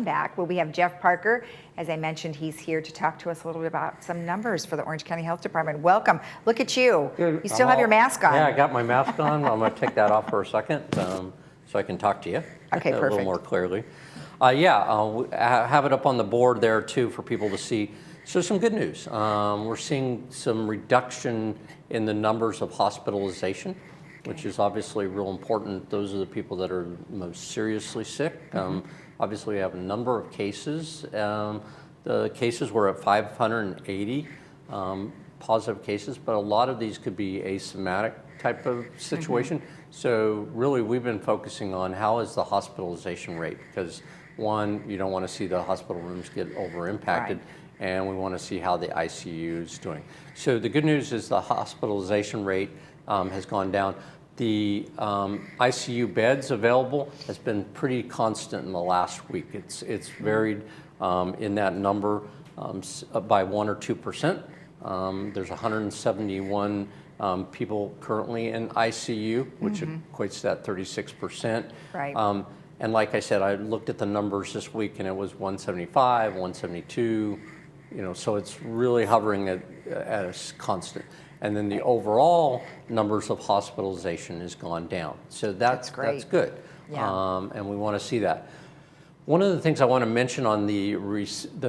welcome back. Well, we have Jeff Parker. As I mentioned, he's here to talk to us a little bit about some numbers for the Orange County Health Department. Welcome. Look at you. Good. You still have your mask on. Yeah, I got my mask on. I'm going to take that off for a second so I can talk to you Okay, a perfect. little more clearly. Have it up on the board there too for people to see. So some good news. We're seeing some reduction in the numbers of hospitalization, which is obviously real important. Those are the people that are most seriously sick. Obviously, we have a number of cases. The cases were at 580 positive cases, but a lot of these could be asymptomatic type of situation. So really, we've been focusing on how is the hospitalization rate, because one, you don't want to see the hospital rooms get over impacted. Right. And we want to see how the ICU is doing. So the good news is the hospitalization rate has gone down. The ICU beds available has been pretty constant in the last week. It's varied in that number by 1 or 2%. There's 171 people currently in ICU, which equates to that 36%. Right. And like I said, I looked at the numbers this week, and it was 175, 172. So it's really hovering at a constant. And then the overall numbers of hospitalization has gone down. So that's great. That's good. Yeah. And we want to see that. One of the things I want to mention on the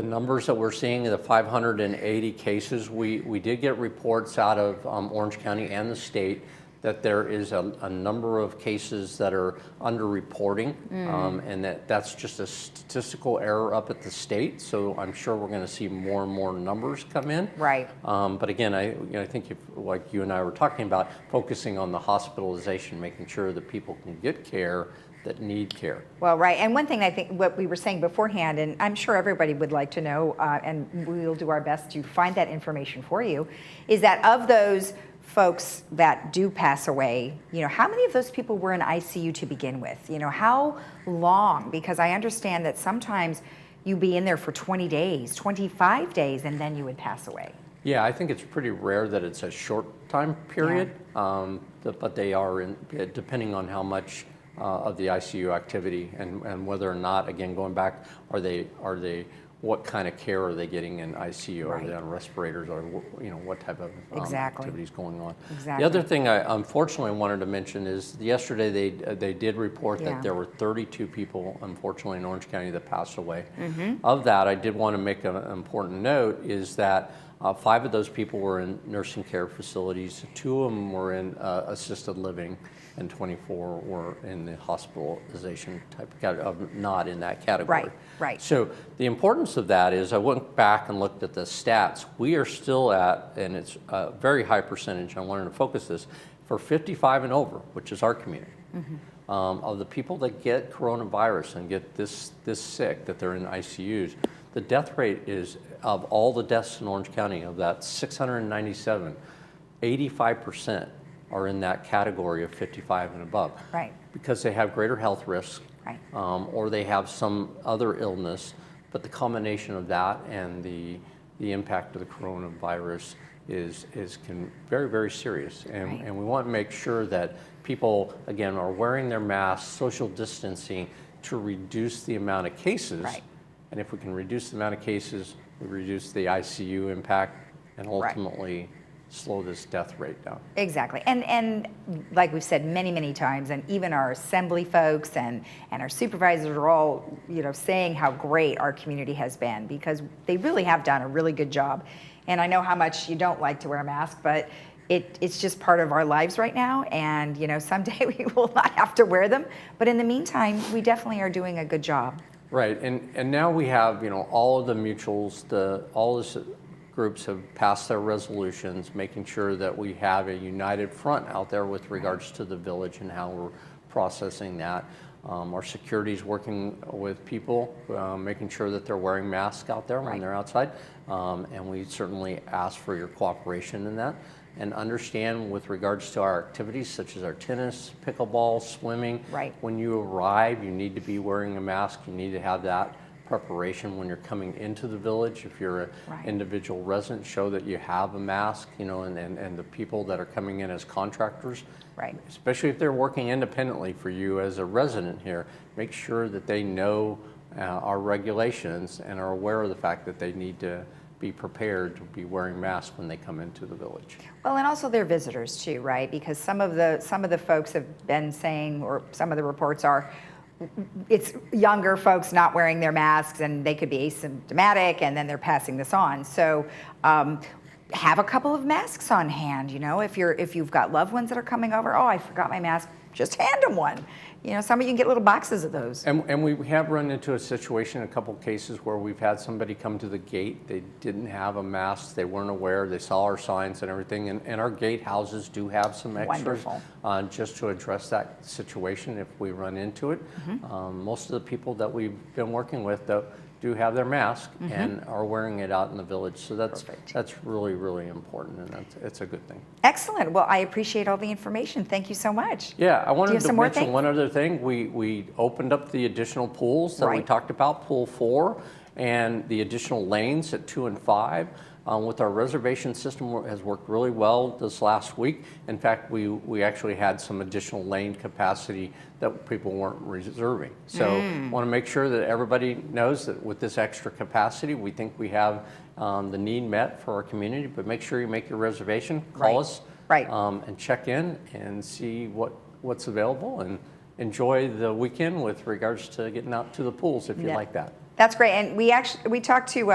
numbers that we're seeing, the 580 cases, we did get reports out of Orange County and the state that there is a number of cases that are underreporting, and that's just a statistical error up at the state. So I'm sure we're going to see more and more numbers come in. Right. But again, I think like you and I were talking about, focusing on the hospitalization, making sure that people can get care that need care. Well, right. And one thing I think what we were saying beforehand, and I'm sure everybody would like to know, and we'll do our best to find that information for you, is that of those folks that do pass away, how many of those people were in ICU to begin with? How long? Because I understand that sometimes you'd be in there for 20 days, 25 days, and then you would pass away. Yeah, I think it's pretty rare that it's a short time period, but they are, depending on how much of the ICU activity and whether or not, again, going back, are they what kind of care are they getting in ICU? Right. Are they on respirators, or what type of activity is going on? Exactly. The other thing I unfortunately wanted to mention is yesterday they did report that there were 32 people, unfortunately, in Orange County that passed away. Of that, I did want to make an important note is that 5 of those people were in nursing care facilities, 2 of them were in assisted living, and 24 were in the hospitalization type of not in that category. Right. So the importance of that is I went back and looked at the stats. We are still at, and it's a very high percentage, I wanted to focus this, for 55 and over, which is our community, of the people that get coronavirus and get this sick, that they're in ICUs, the death rate is, of all the deaths in Orange County, of that 697, 85% are in that category of 55 and above. Right. Because they have greater health risks, right. Or they have some other illness, but the combination of that and the impact of the coronavirus is very, very serious. And we want to make sure that people, again, are wearing their masks, social distancing, to reduce the amount of cases. Right. And if we can reduce the amount of cases, we reduce the ICU impact, and ultimately slow this death rate down. Exactly. And like we've said many, many times, and even our assembly folks and our supervisors are all, saying how great our community has been, because they really have done a really good job. And I know how much you don't like to wear a mask, but it's just part of our lives right now. And, someday we will not have to wear them. But in the meantime, we definitely are doing a good job. Right. And now we have, all of the mutuals, all the groups have passed their resolutions, making sure that we have a united front out there with regards to the village and how we're processing that. Our security is working with people, making sure that they're wearing masks out there when they're outside. And we certainly ask for your cooperation in that. And understand with regards to our activities such as our tennis, pickleball, swimming, when you arrive, you need to be wearing a mask. You need to have that preparation when you're coming into the village. If you're an individual resident, show that you have a mask, and the people that are coming in as contractors, especially if they're working independently for you as a resident here, make sure that they know our regulations and are aware of the fact that they need to be prepared to be wearing masks when they come into the village. Well, and also they're visitors too, right? Because some of the folks have been saying, or some of the reports are, it's younger folks not wearing their masks, and they could be asymptomatic, and then they're passing this on. So have a couple of masks on hand. You know, if you've got loved ones that are coming over, oh, I forgot my mask, just hand them one. You know, some of you can get little boxes of those. And we have run into a situation, a couple cases where we've had somebody come to the gate, they didn't have a mask, they weren't aware, they saw our signs and everything, and our gate houses do have some extras just to address that situation if we run into it. Most of the people that we've been working with though do have their mask and are wearing it out in the village, so that's really, really important, and it's a good thing. Excellent. Well, I appreciate all the information. Thank you so much. Yeah, I wanted to mention one other thing. We opened up the additional pools that we talked about, pool 4, and the additional lanes at 2 and 5. With our reservation system has worked really well this last week. In fact, we actually had some additional lane capacity that people weren't reserving. So want to make sure that everybody knows that with this extra capacity, we think we have the need met for our community, but make sure you make your reservation, call us, and check in and see what's available, and enjoy the weekend with regards to getting out to the pools if you like that. That's great. And we talked to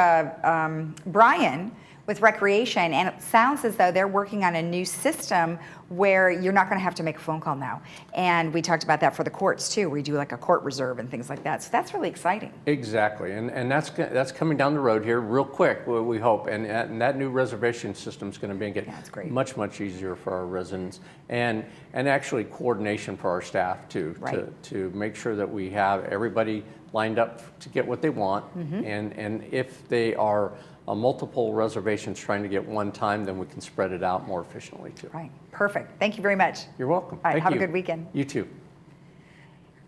Brian with Recreation, and it sounds as though they're working on a new system where you're not going to have to make a phone call now. And we talked about that for the courts too. We do like a court reserve and things like that. So that's really exciting. Exactly, and that's coming down the road here real quick, we hope. And that new reservation system is going to make it much easier for our residents, and actually coordination for our staff too, to make sure that we have everybody lined up to get what they want, and if they are multiple reservations trying to get one time, then we can spread it out more efficiently too. Right, perfect. Thank you very much. You're welcome. All right, have a good weekend. You too.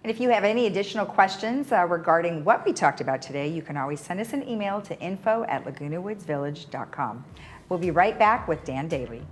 And if you have any additional questions regarding what we talked about today, you can always send us an email to info@lagunawoodsvillage.com. We'll be right back with Dan Daly.